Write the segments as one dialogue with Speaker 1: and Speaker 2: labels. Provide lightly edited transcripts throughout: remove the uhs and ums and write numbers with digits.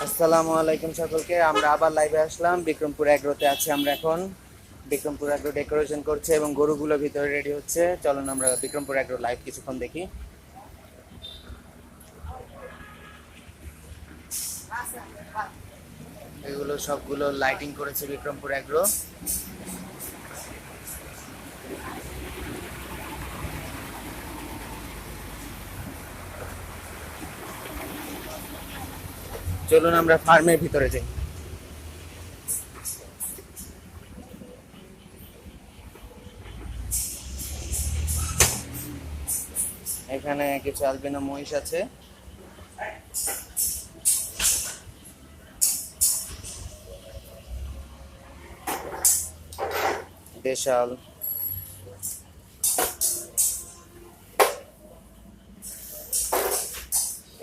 Speaker 1: আসসালামু আলাইকুম সকলকে। আমরা আবার লাইভে আসলাম। বিক্রমপুর এগ্রোতে আছি আমরা এখন। বিক্রমপুর এগ্রো ডেকোরেশন করছে এবং গরুগুলো ভিতরে রেডি হচ্ছে। চলুন আমরা বিক্রমপুর এগ্রো লাইভ কিছুক্ষণ দেখি। এগুলো সবগুলো লাইটিং করেছে বিক্রমপুর এগ্রো। চলুন আমরা ফার্মের ভিতরে যাই। এখানে কিছু আলবিনো মহিষ আছে। দেশাল,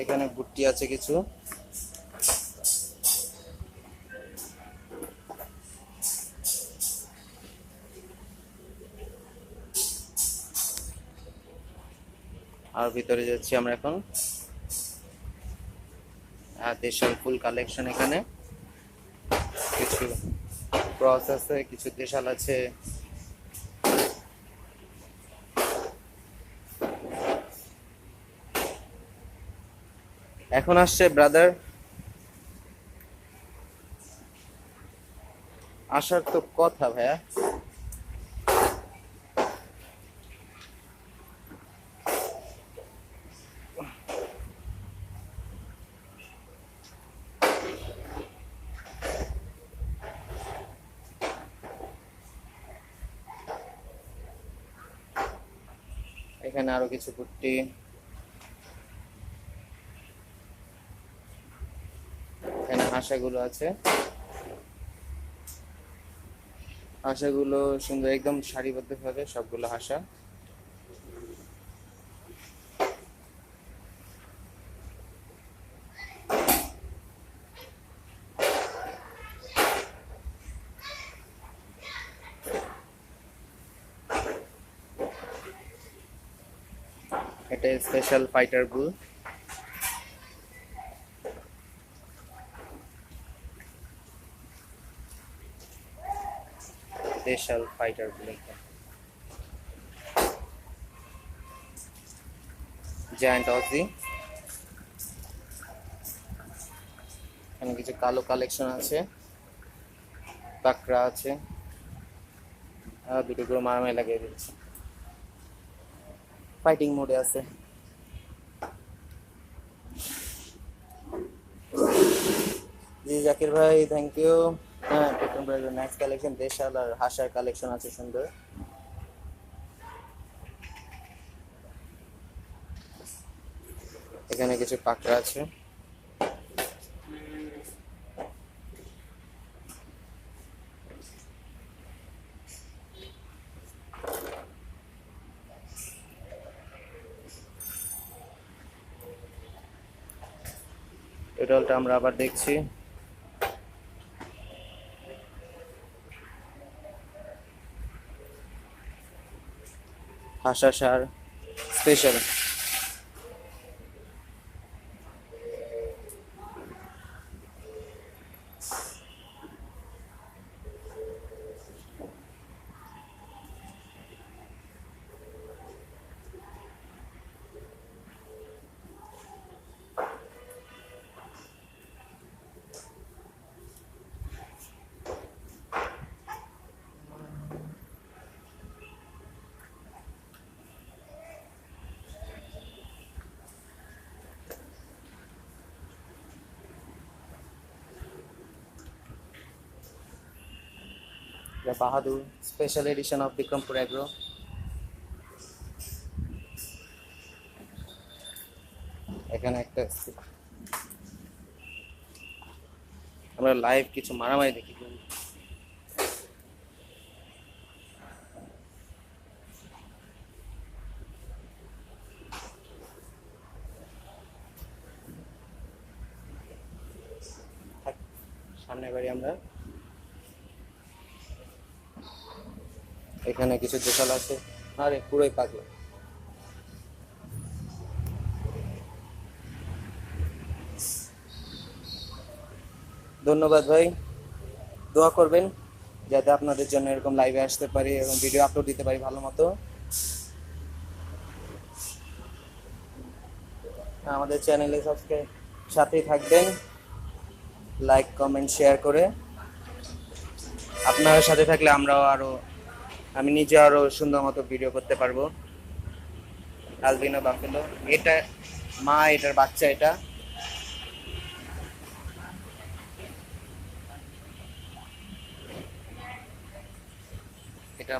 Speaker 1: এখানে গুটি আছে কিছু। আর ভিতরে যাচ্ছি আমরা এখন। আর দেশাল ফুল কালেকশন। এখানে কিছু ক্রস আছে, কিছু দেশাল আছে। এখন আসছে ব্রাদার, আসার তো কথা ভাইয়া। এখানে আরো কিছু কুট্টি। এখানে হাঁসাগুলো আছে। হাঁসাগুলো সুন্দর, একদম সারিবদ্ধ ভাবে সবগুলো হাঁসা। এটা স্পেশাল ফাইটার বুল। স্পেশাল ফাইটার বুল, জায়ান্ট অজি। এখানে কিছু কালো কালেকশন আছে, কাকড়া আছে। দুটো করে মারামারি লাগিয়ে দিচ্ছে, ফাইটিং মোডে আছে। জি জাকির ভাই, থ্যাংক ইউ। হ্যাঁ, বিক্রম ভাই নেক্সট কালেকশন দেশাল আর হাঁসার কালেকশন আছে সুন্দর। এখানে কিছু পাকড়া আছে। টোটালটা আমরা আবার দেখছি। হাঁসা সার special. Bahadur special edition of Bikrampur agro. এখানে একটা আমরা লাইভ কিছু মারামারি দেখি। সামনে বাড়ি আমরা। এখানে কিছু দেশাল আছে। আরে পুরোই পাগলা। ধন্যবাদ ভাই, দোয়া করবেন যাতে আপনাদের জন্য এরকম লাইভে আসতে পারি এবং ভিডিও আপলোড দিতে পারি ভালো মতো। আমাদের চ্যানেলে সাবস্ক্রাইব সাথেই থাকবেন, লাইক কমেন্ট শেয়ার করে। আপনার সাথে থাকলে আমি নিজে আরো সুন্দর মতো ভিডিও করতে পারবো। আলবিনো বাফেলো, এটা মা, এটার বাচ্চা, এটা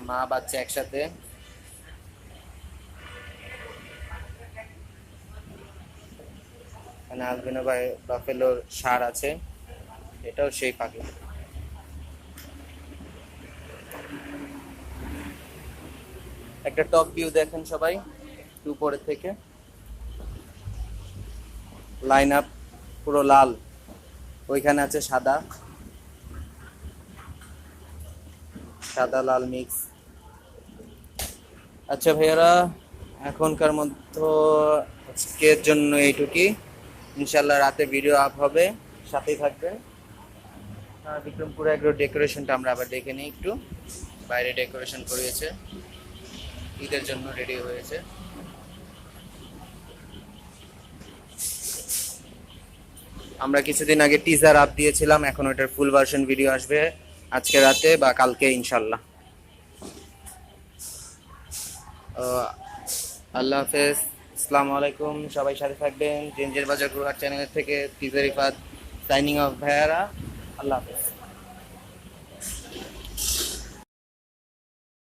Speaker 1: মা বাচ্চা একসাথে। এখানে আলবিনো বাফেলোর ষাঁড় আছে, এটাও সেই পাখি। একটা টপ ভিউ দেখেন সবাই উপরের থেকে, লাইন আপ পুরো লাল, ওইখানে আছে সাদা, সাদা লাল মিক্স। আচ্ছা ভাইয়ারা, এখনকার মতো আজকের জন্য এইটুকুই। ইনশাল্লাহ রাতে ভিডিও আপ হবে, সাথেই থাকবেন। বিক্রমপুর এগ্রো ডেকোরেশনটা আমরা আবার দেখে নিই একটু। বাইরে ডেকোরেশন করিয়েছে, ঈদের জন্য রেডি হয়েছে। আমরা কিছুদিন আগে টিজার আপ দিয়েছিলাম, এখন ওটার ফুল ভার্সন ভিডিও আসবে আজকে রাতে বা কালকে ইনশাল্লাহ। আল্লাহ হাফেজ, আসসালামু আলাইকুম, সবাই সাথে থাকবেন। জেনজের বাজার গুরুহাট চ্যানেলের থেকে তিজারিফাত সাইনিং অফ ভাইয়ারা, আল্লাহ হাফেজ।